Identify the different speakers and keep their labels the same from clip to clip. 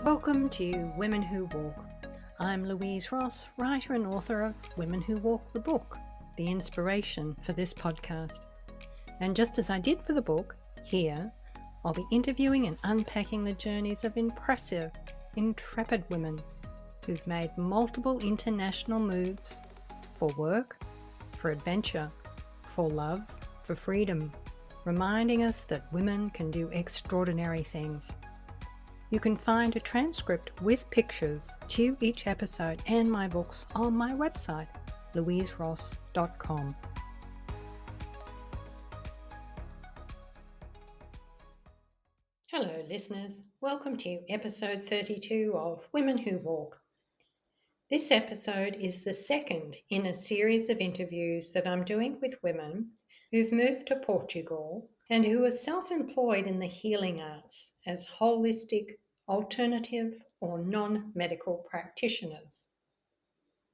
Speaker 1: Welcome to Women Who Walk. I'm Louise Ross, writer and author of Women Who Walk the book, the inspiration for this podcast. And just as I did for the book, here I'll be interviewing and unpacking the journeys of impressive, intrepid women who've made multiple international moves for work, for adventure, for love, for freedom, reminding us that women can do extraordinary things. You can find a transcript with pictures to each episode and my books on my website, louiseross.com. Hello listeners, welcome to episode 32 of Women Who Walk. This episode is the second in a series of interviews that I'm doing with women who've moved to Portugal and who are self-employed in the healing arts as holistic, alternative or non-medical practitioners.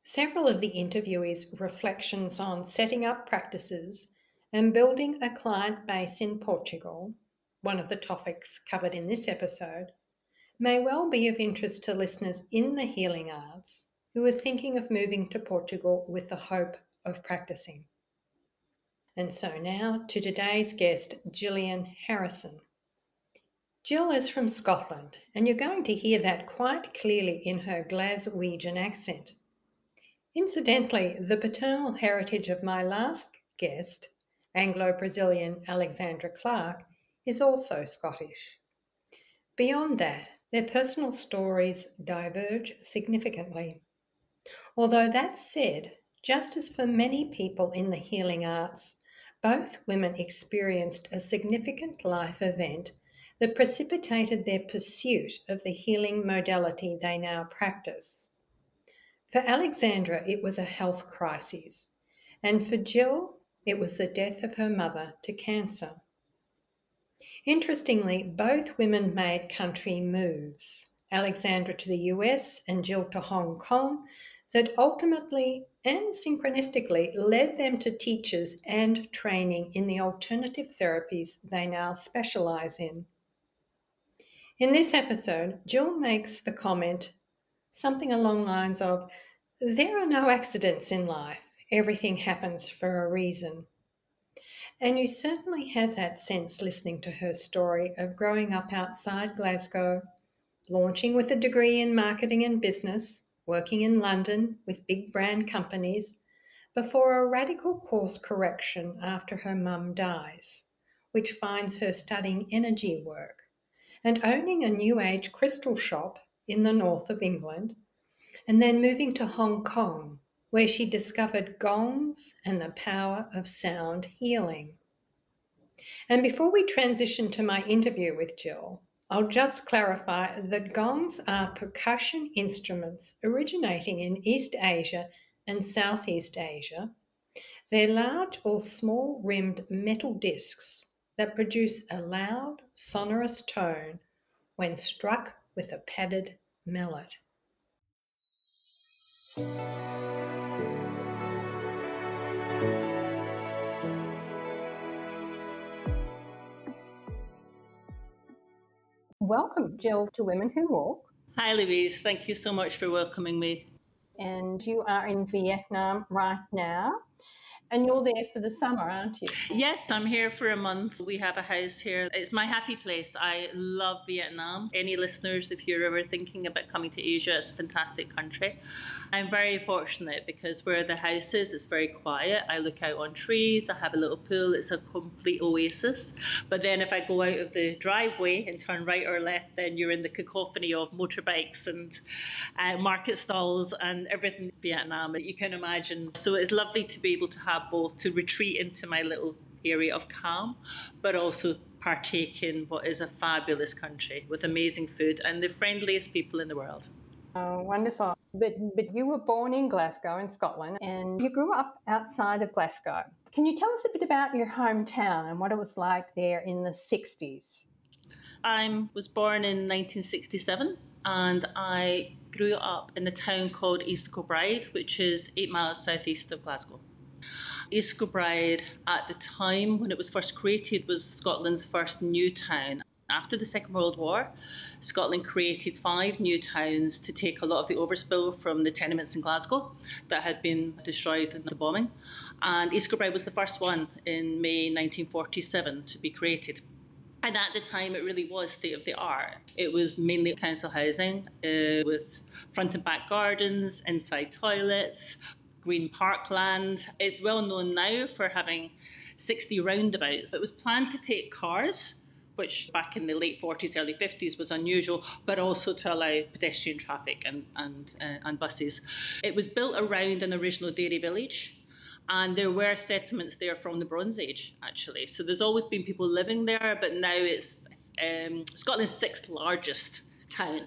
Speaker 1: Several of the interviewees' reflections on setting up practices and building a client base in Portugal, one of the topics covered in this episode, may well be of interest to listeners in the healing arts who are thinking of moving to Portugal with the hope of practicing. And so now to today's guest, Gillian Harrison. Gill is from Scotland, and you're going to hear that quite clearly in her Glaswegian accent. Incidentally, the paternal heritage of my last guest, Anglo-Brazilian Alexandra Clark, is also Scottish. Beyond that, their personal stories diverge significantly. Although that said, just as for many people in the healing arts, both women experienced a significant life event that precipitated their pursuit of the healing modality they now practice. For Alexandra, it was a health crisis, and for Gill, it was the death of her mother to cancer. Interestingly, both women made country moves, Alexandra to the US and Gill to Hong Kong, that ultimately and synchronistically led them to teachers and training in the alternative therapies they now specialise in. In this episode, Gill makes the comment, something along the lines of, "There are no accidents in life. Everything happens for a reason." And you certainly have that sense listening to her story of growing up outside Glasgow, launching with a degree in marketing and business, working in London with big brand companies, before a radical course correction after her mum dies, which finds her studying energy work and owning a New Age crystal shop in the north of England, and then moving to Hong Kong, where she discovered gongs and the power of sound healing. And before we transition to my interview with Gill, I'll just clarify that gongs are percussion instruments originating in East Asia and Southeast Asia. They're large or small rimmed metal discs that produce a loud, sonorous tone when struck with a padded mallet. Welcome, Gill, to Women Who Walk.
Speaker 2: Hi, Louise. Thank you so much for welcoming me.
Speaker 1: And you are in Vietnam right now. And you're there for the summer, aren't you?
Speaker 2: Yes, I'm here for a month. We have a house here. It's my happy place. I love Vietnam. Any listeners, if you're ever thinking about coming to Asia, it's a fantastic country. I'm very fortunate because where the house is, it's very quiet. I look out on trees. I have a little pool. It's a complete oasis. But then if I go out of the driveway and turn right or left, then you're in the cacophony of motorbikes and market stalls and everything in Vietnam that you can imagine. So it's lovely to be able to have both, to retreat into my little area of calm, but also partake in what is a fabulous country with amazing food and the friendliest people in the world.
Speaker 1: Oh, wonderful. But you were born in Glasgow in Scotland and you grew up outside of Glasgow. Can you tell us a bit about your hometown and what it was like there in the 60s?
Speaker 2: I was born in 1967 and I grew up in a town called East Kilbride, which is 8 miles southeast of Glasgow. East Kilbride at the time when it was first created was Scotland's first new town. after the Second World War, Scotland created 5 new towns to take a lot of the overspill from the tenements in Glasgow that had been destroyed in the bombing. And East Kilbride was the first one in May 1947 to be created. And at the time, it really was state of the art. It was mainly council housing with front and back gardens, inside toilets, green parkland. It's well known now for having 60 roundabouts. It was planned to take cars, which back in the late 40s, early 50s was unusual, but also to allow pedestrian traffic and buses. It was built around an original dairy village. And there were settlements there from the Bronze Age, actually. So there's always been people living there, but now it's Scotland's 6th largest town.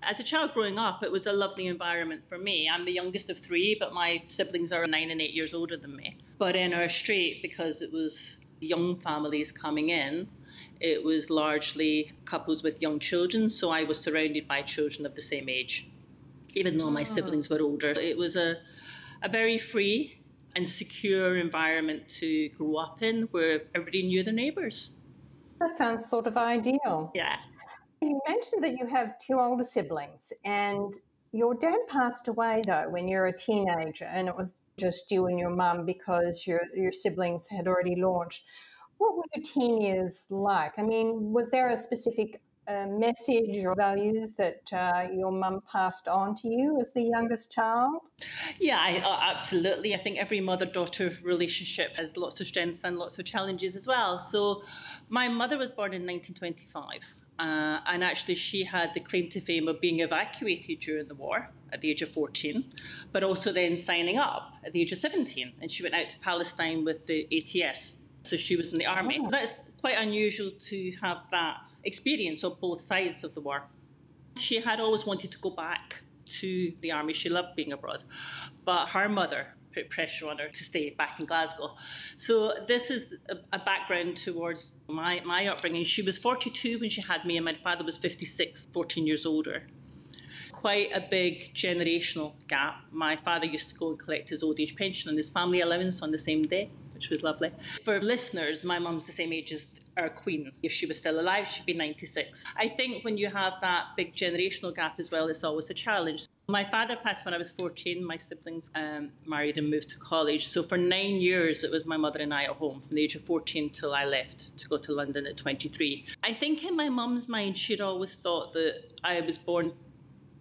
Speaker 2: As a child growing up, it was a lovely environment for me. I'm the youngest of 3, but my siblings are 9 and 8 years older than me. But in our street, because it was young families coming in, it was largely couples with young children, so I was surrounded by children of the same age, even though my siblings were older. It was a very free and secure environment to grow up in, where everybody knew their neighbours.
Speaker 1: That sounds sort of ideal.
Speaker 2: Yeah.
Speaker 1: You mentioned that you have 2 older siblings, and your dad passed away, though, when you were a teenager, and it was just you and your mum because your siblings had already launched. What were your teen years like? I mean, was there a specific message or values that your mum passed on to you as the youngest child?
Speaker 2: Yeah, absolutely. I think every mother-daughter relationship has lots of strengths and lots of challenges as well. So my mother was born in 1925, and actually she had the claim to fame of being evacuated during the war at the age of 14, but also then signing up at the age of 17. And she went out to Palestine with the ATS. So she was in the army. Oh. That's quite unusual to have that experience on both sides of the war. She had always wanted to go back to the army. She loved being abroad. But her mother put pressure on her to stay back in Glasgow. So this is a background towards my upbringing. She was 42 when she had me, and my father was 56, 14 years older. Quite a big generational gap. My father used to go and collect his old age pension and his family allowance on the same day, which was lovely. For listeners, my mum's the same age as our queen. If she was still alive, she'd be 96. I think when you have that big generational gap as well, it's always a challenge. My father passed when I was 14. My siblings married and moved to college. So for 9 years, it was my mother and I at home from the age of 14 till I left to go to London at 23. I think in my mum's mind, she'd always thought that I was born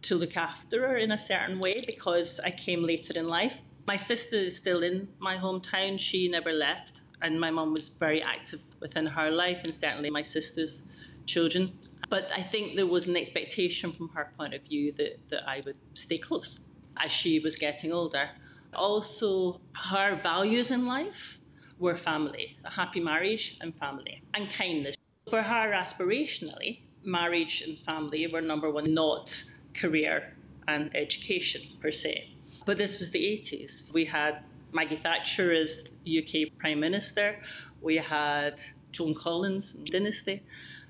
Speaker 2: to look after her in a certain way because I came later in life. My sister is still in my hometown. She never left. And my mum was very active within her life, and certainly my sister's children. But I think there was an expectation from her point of view that I would stay close as she was getting older. Also, her values in life were family, a happy marriage and family, and kindness. For her, aspirationally, marriage and family were number one, not career and education per se. But this was the 80s. We had Maggie Thatcher as UK Prime Minister. We had Joan Collins in Dynasty.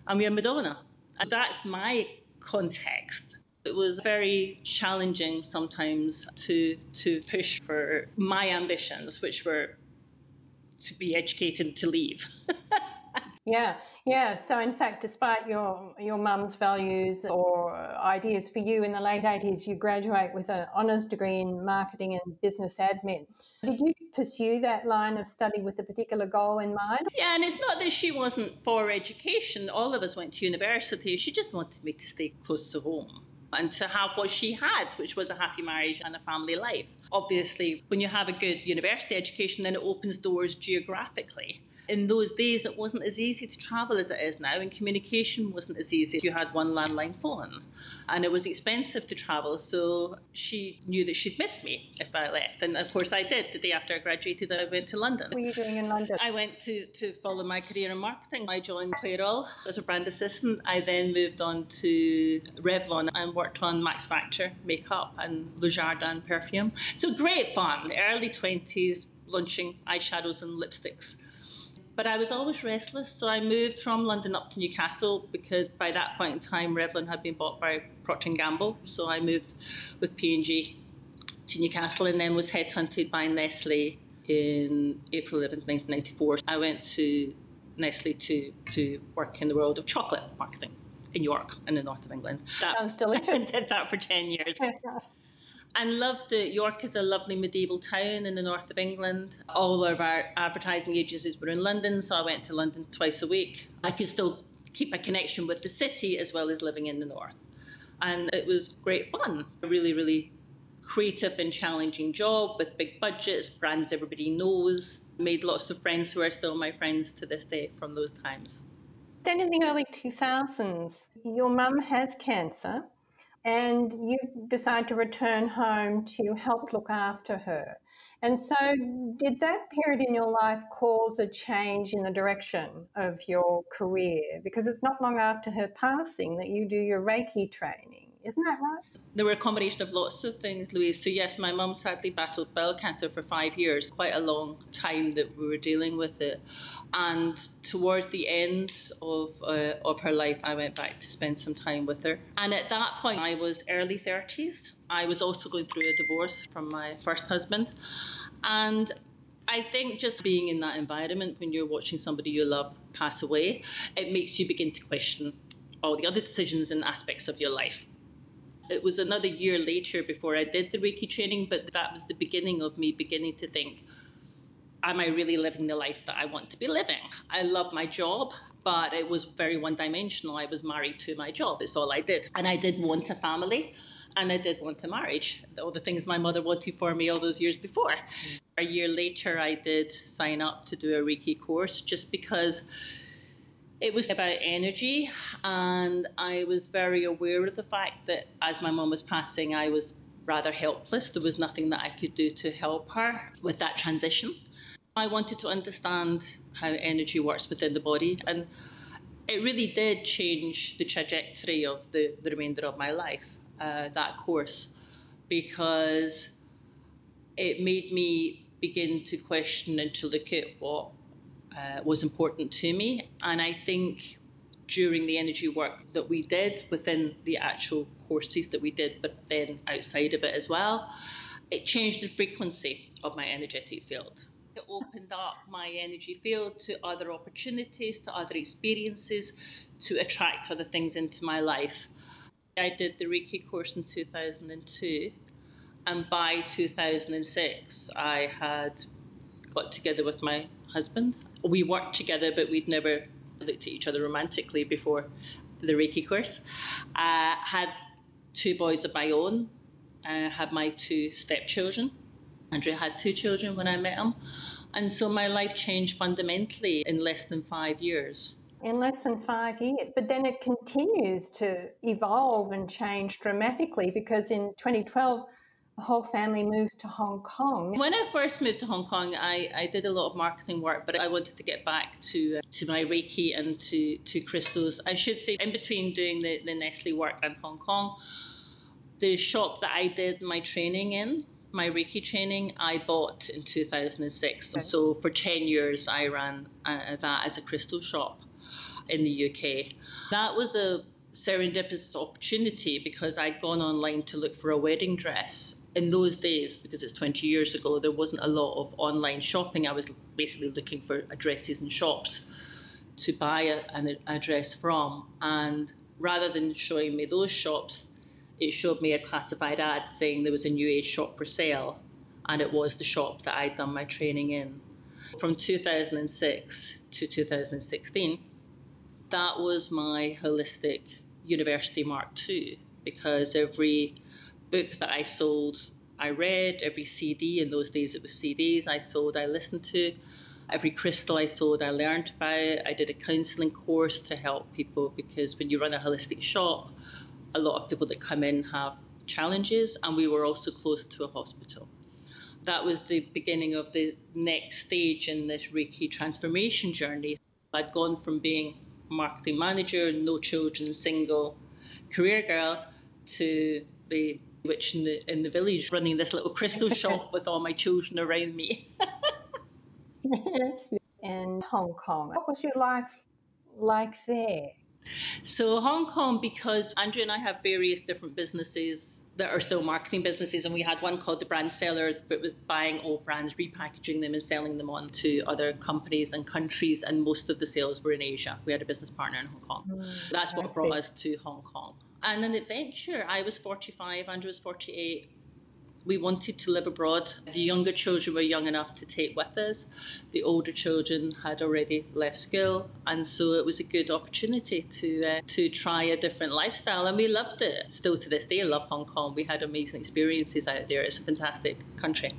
Speaker 2: And we had Madonna. And that's my context. It was very challenging sometimes to push for my ambitions, which were to be educated and to leave.
Speaker 1: Yeah. So in fact, despite your mum's values or ideas for you in the late 80s, you graduate with an honours degree in marketing and business admin. Did you pursue that line of study with a particular goal in mind?
Speaker 2: Yeah, and it's not that she wasn't for education. All of us went to university. She just wanted me to stay close to home and to have what she had, which was a happy marriage and a family life. Obviously, when you have a good university education, then it opens doors geographically. In those days, it wasn't as easy to travel as it is now, and communication wasn't as easy. You had one landline phone, and it was expensive to travel, so she knew that she'd miss me if I left. And of course I did. The day after I graduated, I went to London.
Speaker 1: What were you doing in London?
Speaker 2: I went to follow my career in marketing. I joined Clairol as a brand assistant. I then moved on to Revlon and worked on Max Factor makeup and Le Jardin perfume. So great fun. Early 20s, launching eyeshadows and lipsticks. But I was always restless, so I moved from London up to Newcastle because by that point in time, Revlon had been bought by Procter & Gamble. So I moved with P&G to Newcastle and then was headhunted by Nestle in April 11th, 1994. I went to Nestle to work in the world of chocolate marketing in York in the north of England.
Speaker 1: Sounds delicious.
Speaker 2: I did that for 10 years. And loved it. York is a lovely medieval town in the north of England. All of our advertising agencies were in London, so I went to London twice a week. I could still keep a connection with the city as well as living in the north. And it was great fun. A really, really creative and challenging job with big budgets, brands everybody knows. Made lots of friends who are still my friends to this day from those times.
Speaker 1: Then in the early 2000s, your mum has cancer and you decide to return home to help look after her. And so did that period in your life cause a change in the direction of your career? Because it's not long after her passing that you do your Reiki training. Isn't that right?
Speaker 2: There were a combination of lots of things, Louise. So yes, my mum sadly battled bowel cancer for 5 years, quite a long time that we were dealing with it. And towards the end of her life, I went back to spend some time with her. And at that point, I was early 30s. I was also going through a divorce from my first husband. And I think just being in that environment when you're watching somebody you love pass away, it makes you begin to question all the other decisions and aspects of your life. It was another year later before I did the Reiki training, but that was the beginning of me beginning to think, am I really living the life that I want to be living? I love my job, but it was very one-dimensional. I was married to my job. It's all I did. And I did want a family, and I did want a marriage. All the things my mother wanted for me all those years before. A year later, I did sign up to do a Reiki course just because it was about energy, and I was very aware of the fact that as my mum was passing, I was rather helpless. There was nothing that I could do to help her with that transition. I wanted to understand how energy works within the body, and it really did change the trajectory of the remainder of my life, that course, because it made me begin to question and to look at what was important to me. And I think during the energy work that we did within the actual courses that we did, but then outside of it as well, it changed the frequency of my energetic field. It opened up my energy field to other opportunities, to other experiences, to attract other things into my life. I did the Reiki course in 2002, and by 2006 I had got together with my husband. We worked together, but we'd never looked at each other romantically before the Reiki course. Had 2 boys of my own, had my 2 stepchildren. Andrew had 2 children when I met him. And so my life changed fundamentally in less than 5 years.
Speaker 1: In less than 5 years. But then it continues to evolve and change dramatically because in 2012, the whole family moves to Hong Kong.
Speaker 2: When I first moved to Hong Kong, I did a lot of marketing work, but I wanted to get back to my Reiki and to crystals. I should say, in between doing the Nestle work in Hong Kong, the shop that I did my training in, my Reiki training, I bought in 2006. Okay. So for 10 years, I ran that as a crystal shop in the UK. That was a serendipitous opportunity because I'd gone online to look for a wedding dress. In those days, because it's 20 years ago, there wasn't a lot of online shopping. I was basically looking for addresses in shops to buy a dress from. And rather than showing me those shops, it showed me a classified ad saying there was a new age shop for sale. And it was the shop that I'd done my training in. From 2006 to 2016, that was my holistic university mark II, because every book that I sold, I read. Every CD, in those days it was CDs, I sold, I listened to. Every crystal I sold, I learned about. I did a counselling course to help people, because when you run a holistic shop, a lot of people that come in have challenges, and we were also close to a hospital. That was the beginning of the next stage in this Reiki transformation journey. I'd gone from being marketing manager, no children, single career girl, to the witch in the village running this little crystal shop with all my children around me.
Speaker 1: Yes. And Hong Kong. What was your life like there?
Speaker 2: So Hong Kong, because Andrew and I have various different businesses that are still marketing businesses, and we had one called the Brand Seller that was buying old brands, repackaging them and selling them on to other companies and countries, and most of the sales were in Asia. We had a business partner in Hong Kong. That's what brought us to Hong Kong. And an adventure. I was 45, Andrew was 48. We wanted to live abroad. The younger children were young enough to take with us. The older children had already left school, and so it was a good opportunity to try a different lifestyle, and we loved it. Still to this day, I love Hong Kong. We had amazing experiences out there. It's a fantastic country.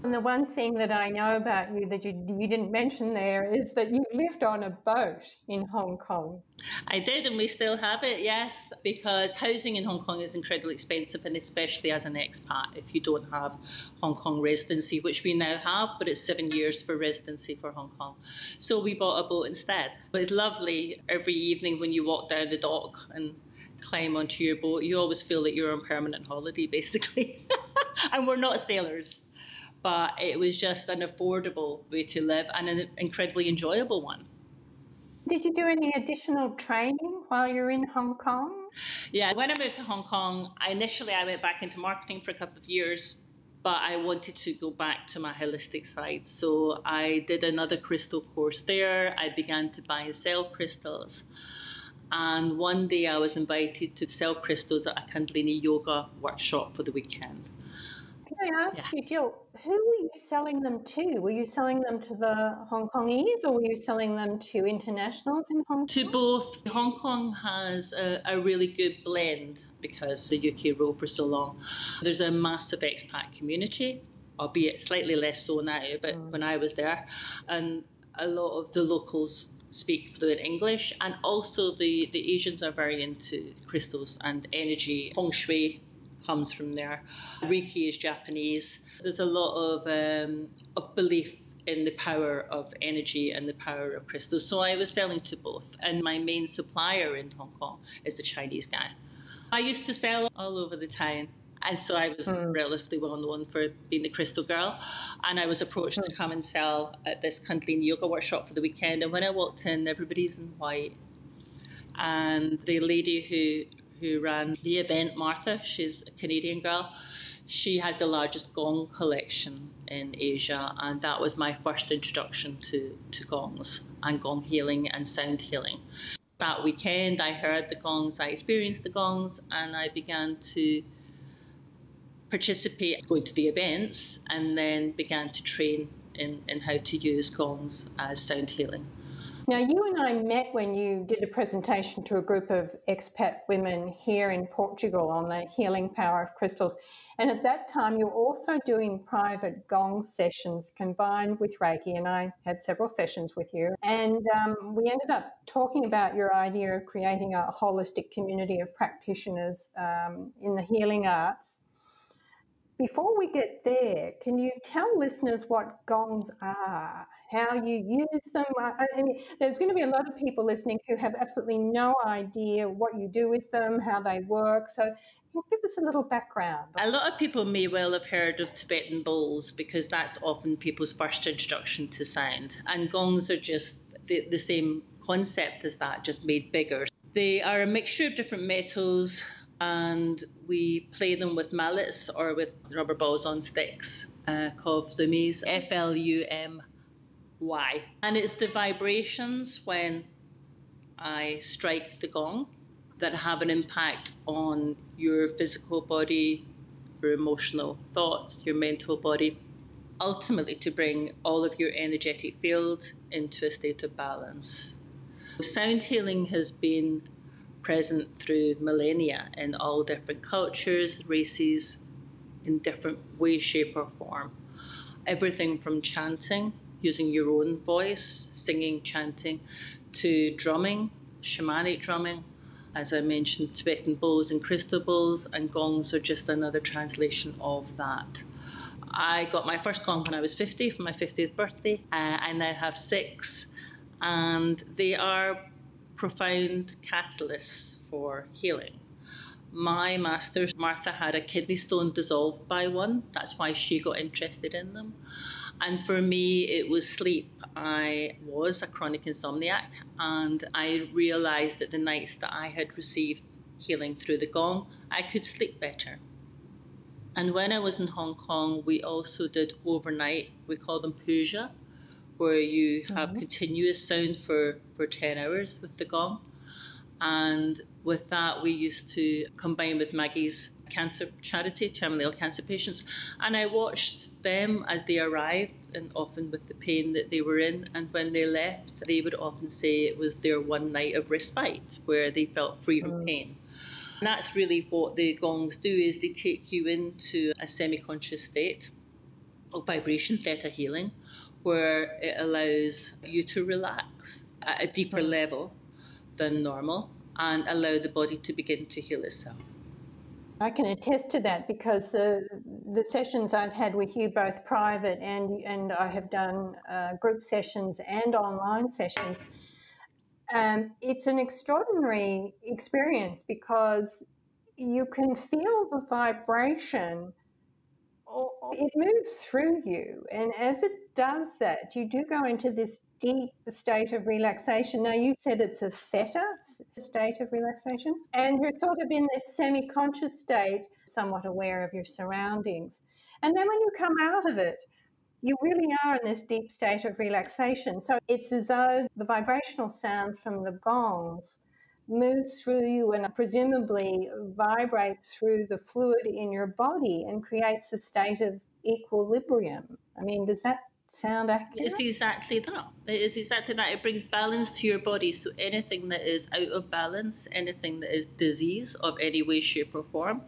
Speaker 1: And the one thing that I know about you that you didn't mention there is that you lived on a boat in Hong Kong.
Speaker 2: I did, and we still have it, yes, because housing in Hong Kong is incredibly expensive, and especially as an expat, if you don't have Hong Kong residency, which we now have, but it's 7 years for residency for Hong Kong. So we bought a boat instead. But it's lovely every evening when you walk down the dock and climb onto your boat. You always feel that you're on permanent holiday, basically. And we're not sailors. But it was just an affordable way to live and an incredibly enjoyable one.
Speaker 1: Did you do any additional training while you were in Hong Kong?
Speaker 2: Yeah, when I moved to Hong Kong, initially I went back into marketing for a couple of years, but I wanted to go back to my holistic side. So I did another crystal course there. I began to buy and sell crystals. And one day I was invited to sell crystals at a Kundalini yoga workshop for the weekend.
Speaker 1: Can I ask you, Gill, who were you selling them to? Were you selling them to the Hong Kongese, or were you selling them to internationals in Hong Kong?
Speaker 2: To both. Hong Kong has a really good blend because the UK ruled for so long. There's a massive expat community, albeit slightly less so now, but when I was there, and a lot of the locals speak fluent English, and also the Asians are very into crystals and energy. Feng Shui comes from there. Reiki is Japanese. There's a lot of belief in the power of energy and the power of crystals. So I was selling to both. And my main supplier in Hong Kong is a Chinese guy. I used to sell all over the town. And so I was relatively well known for being the crystal girl. And I was approached to come and sell at this Kundalini yoga workshop for the weekend. And when I walked in, everybody's in white. And the lady who ran the event, Martha, she's a Canadian girl, she has the largest gong collection in Asia, and that was my first introduction to gongs and gong healing and sound healing. That weekend I heard the gongs, I experienced the gongs, and I began to participate, going to the events, and then began to train in how to use gongs as sound healing.
Speaker 1: Now, you and I met when you did a presentation to a group of expat women here in Portugal on the healing power of crystals. And at that time, you were also doing private gong sessions combined with Reiki, and I had several sessions with you. And we ended up talking about your idea of creating a holistic community of practitioners in the healing arts. Before we get there, can you tell listeners what gongs are, how you use them? I mean, there's going to be a lot of people listening who have absolutely no idea what you do with them, how they work. So give us a little background.
Speaker 2: A lot of people may well have heard of Tibetan bowls because that's often people's first introduction to sound. And gongs are just the same concept as that, just made bigger. They are a mixture of different metals, and we play them with mallets or with rubber balls on sticks called flumies, F-L-U-M-Y. And it's the vibrations when I strike the gong that have an impact on your physical body, your emotional thoughts, your mental body, ultimately to bring all of your energetic field into a state of balance. Sound healing has been present through millennia in all different cultures, races, in different way, shape or form. Everything from chanting, using your own voice, singing, chanting, to drumming, shamanic drumming. As I mentioned, Tibetan bowls and crystal bowls, and gongs are just another translation of that. I got my first gong when I was 50 for my 50th birthday. I now have 6, and they are profound catalysts for healing. My master, Martha, had a kidney stone dissolved by one. That's why she got interested in them. And for me, it was sleep. I was a chronic insomniac, and I realised that the nights that I had received healing through the gong, I could sleep better. And when I was in Hong Kong, we also did overnight, we call them puja, where you have continuous sound for 10 hours with the gong. And with that, we used to combine with Maggie's cancer charity, terminally ill cancer patients. And I watched them as they arrived, and often with the pain that they were in. And when they left, they would often say it was their one night of respite where they felt free from pain. And that's really what the gongs do, is they take you into a semi-conscious state of vibration, theta healing, where it allows you to relax at a deeper level than normal and allow the body to begin to heal itself.
Speaker 1: I can attest to that, because the sessions I've had with you, both private and I have done group sessions and online sessions, it's an extraordinary experience, because you can feel the vibration. It moves through you, and as it does that, you do go into this deep state of relaxation. Now, you said it's a theta state of relaxation, and you're sort of in this semi-conscious state, somewhat aware of your surroundings. And then when you come out of it, you really are in this deep state of relaxation. So it's as though the vibrational sound from the gongs moves through you and presumably vibrates through the fluid in your body and creates a state of equilibrium. I mean, does that sound accurate?
Speaker 2: It's exactly that. It is exactly that. It brings balance to your body. So anything that is out of balance, anything that is disease of any way, shape, or form,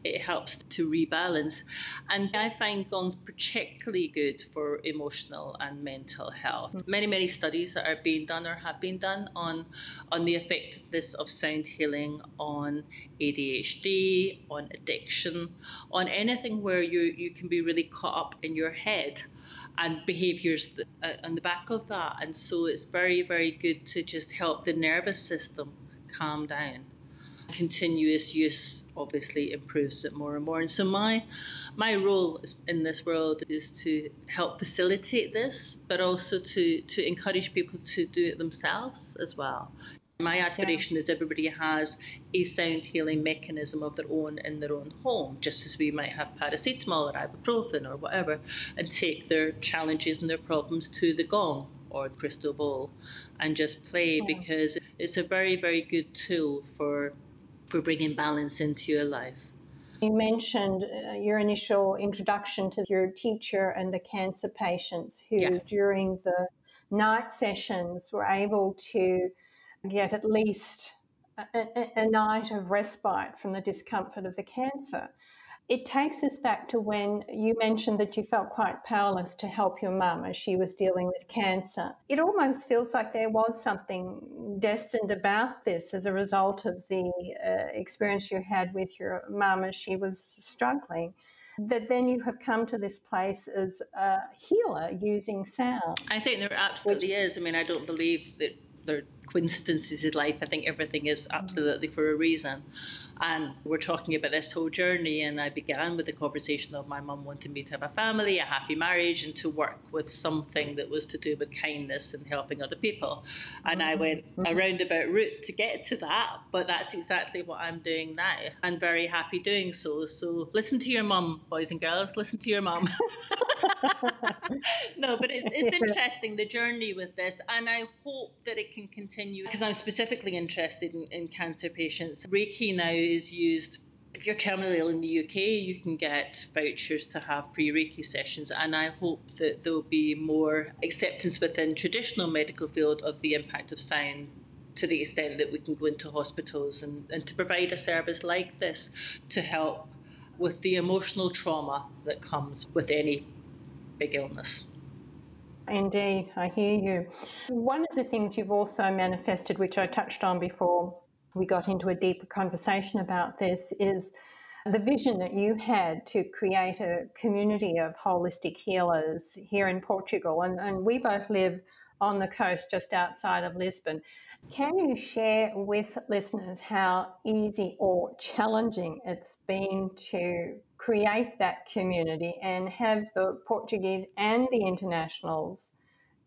Speaker 2: it helps to rebalance. And I find gongs particularly good for emotional and mental health. Many studies that are being done or have been done on the effectiveness of sound healing on ADHD, on addiction, on anything where you can be really caught up in your head and behaviours on the back of that. And so it's very good to just help the nervous system calm down. Continuous use obviously improves it more and more. And so my role in this world is to help facilitate this, but also to encourage people to do it themselves as well. My aspiration is everybody has a sound healing mechanism of their own in their own home, just as we might have paracetamol or ibuprofen or whatever, and take their challenges and their problems to the gong or the crystal bowl and just play, because it's a very good tool for bringing balance into your life.
Speaker 1: You mentioned your initial introduction to your teacher and the cancer patients who, during the night sessions, were able to get at least a night of respite from the discomfort of the cancer. It takes us back to when you mentioned that you felt quite powerless to help your mum as she was dealing with cancer. It almost feels like there was something destined about this as a result of the experience you had with your mum as she was struggling, that then you have come to this place as a healer using sound.
Speaker 2: I think there absolutely is. I mean, I don't believe that there are coincidences in life. I think everything is absolutely for a reason. And we're talking about this whole journey, and I began with the conversation of my mum wanting me to have a family, a happy marriage, and to work with something that was to do with kindness and helping other people. And I went a roundabout route to get to that, but that's exactly what I'm doing now, and very happy doing so. So listen to your mum, boys and girls, listen to your mum. No, but it's interesting, the journey with this, and I hope that it can continue, because I'm specifically interested in cancer patients. Reiki now is used. If you're terminally ill in the UK, you can get vouchers to have free Reiki sessions, and I hope that there will be more acceptance within traditional medical field of the impact of sound, to the extent that we can go into hospitals and to provide a service like this to help with the emotional trauma that comes with any big illness.
Speaker 1: Indeed, I hear you. One of the things you've also manifested, which I touched on before we got into a deeper conversation about this, is the vision that you had to create a community of holistic healers here in Portugal. And we both live on the coast just outside of Lisbon. Can you share with listeners how easy or challenging it's been to create that community and have the Portuguese and the internationals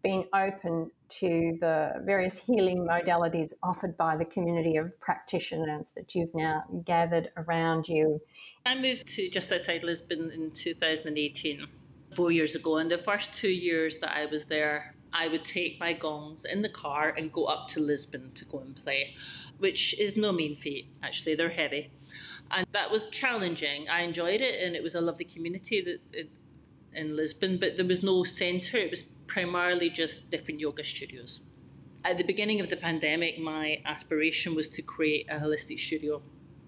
Speaker 1: been open to the various healing modalities offered by the community of practitioners that you've now gathered around you.
Speaker 2: I moved to just outside Lisbon in 2018, 4 years ago, and the first 2 years that I was there, I would take my gongs in the car and go up to Lisbon to go and play, which is no mean feat, actually. They're heavy. And that was challenging. I enjoyed it, and it was a lovely community in Lisbon, but there was no centre. It was primarily just different yoga studios. At the beginning of the pandemic, my aspiration was to create a holistic studio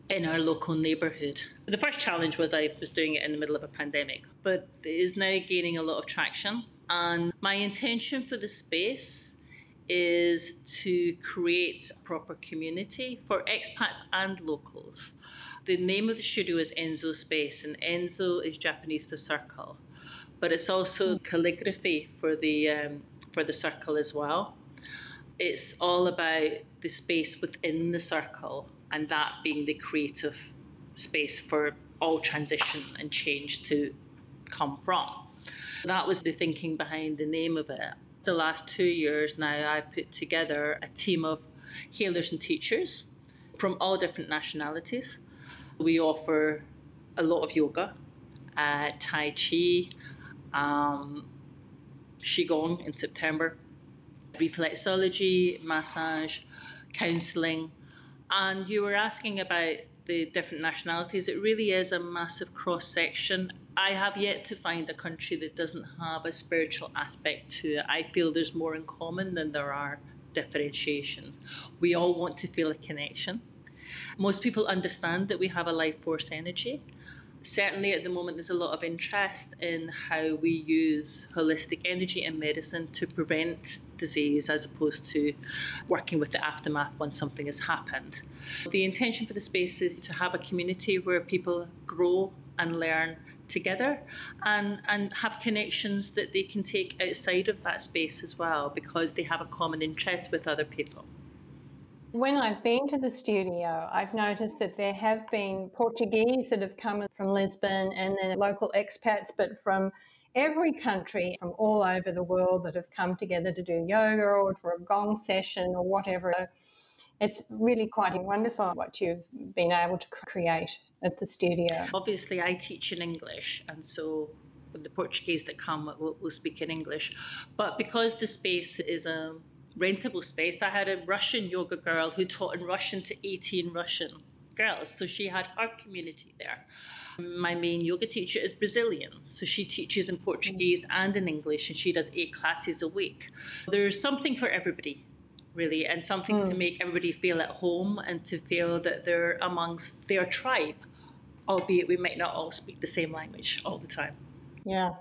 Speaker 2: in our local neighbourhood. The first challenge was I was doing it in the middle of a pandemic, but it is now gaining a lot of traction. And my intention for the space is to create a proper community for expats and locals. The name of the studio is Enzo Space, and Enzo is Japanese for circle, but it's also calligraphy for the circle as well. It's all about the space within the circle, and that being the creative space for all transition and change to come from. That was the thinking behind the name of it. The last 2 years now, I've put together a team of healers and teachers from all different nationalities. We offer a lot of yoga, Tai Chi, Qigong in September, reflexology, massage, counselling. And you were asking about the different nationalities. It really is a massive cross-section. I have yet to find a country that doesn't have a spiritual aspect to it. I feel there's more in common than there are differentiations. We all want to feel a connection. Most people understand that we have a life force energy. Certainly at the moment there's a lot of interest in how we use holistic energy and medicine to prevent disease as opposed to working with the aftermath once something has happened. The intention for the space is to have a community where people grow and learn together and have connections that they can take outside of that space as well, because they have a common interest with other people.
Speaker 1: When I've been to the studio, I've noticed that there have been Portuguese that have come from Lisbon and then local expats, but from every country, from all over the world, that have come together to do yoga or for a gong session or whatever. It's really quite wonderful what you've been able to create at the studio.
Speaker 2: Obviously, I teach in English, and so the Portuguese that come will speak in English. But because the space is a rentable space, I had a Russian yoga girl who taught in Russian to 18 Russian girls. So she had her community there. My main yoga teacher is Brazilian. So she teaches in Portuguese and in English, and she does 8 classes a week. There's something for everybody, really, and something to make everybody feel at home and to feel that they're amongst their tribe, albeit we might not all speak the same language all the time.
Speaker 1: Yeah.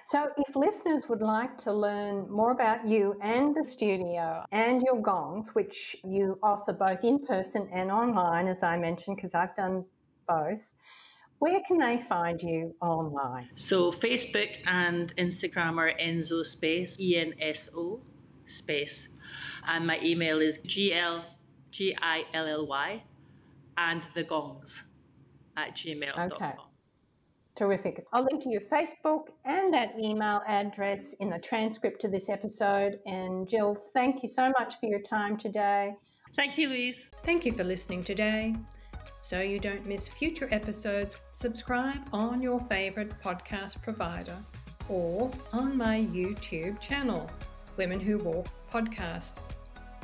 Speaker 1: So if listeners would like to learn more about you and the studio and your gongs, which you offer both in person and online, as I mentioned, because I've done both, where can they find you online?
Speaker 2: So Facebook and Instagram are Enzo Space, ENSO Space. And my email is GILLY and the gongs @gmail.com.
Speaker 1: Okay. Terrific. I'll link to your Facebook and that email address in the transcript of this episode. And Gill, thank you so much for your time today.
Speaker 2: Thank you, Louise.
Speaker 1: Thank you for listening today. So you don't miss future episodes, subscribe on your favourite podcast provider or on my YouTube channel, Women Who Walk Podcast.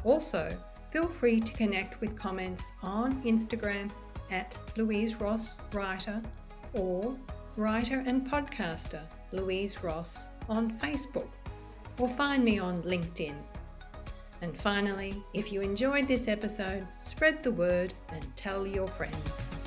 Speaker 1: Also, feel free to connect with comments on Instagram @Louise Ross Writer or Writer and Podcaster Louise Ross on Facebook, or find me on LinkedIn. And finally, if you enjoyed this episode, spread the word and tell your friends.